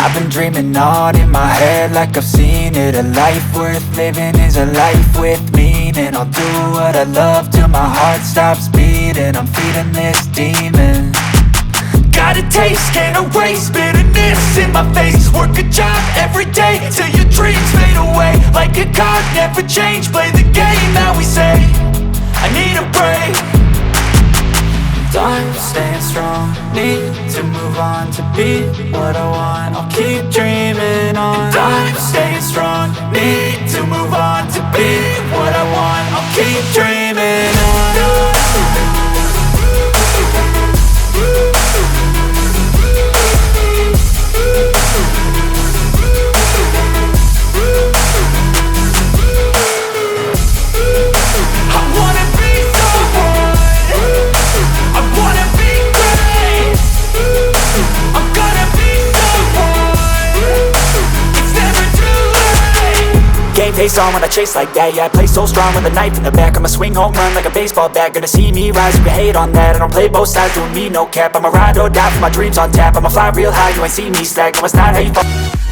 I've been dreaming on in my head like I've seen it. A life worth living is a life with meaning. I'll do what I love till my heart stops beating. I'm feeding this demon. Got a taste, can't erase bitterness in my face. Work a job every day till your dreams fade away. Like a card, never change, play the game that we say. I need a break. I'm staying strong, need to move on to be what I want. I'll keep dreaming on. I'm staying strong, need to move on to be what I want. I'll keep dreaming on. Face on when I chase like that. Yeah, I play so strong with a knife in the back. I'ma swing home run like a baseball bat. Gonna see me rise, you can hate on that. I don't play both sides, doing me no cap. I'ma ride or die for my dreams on tap. I'ma fly real high, you ain't see me slack. No, it's not how you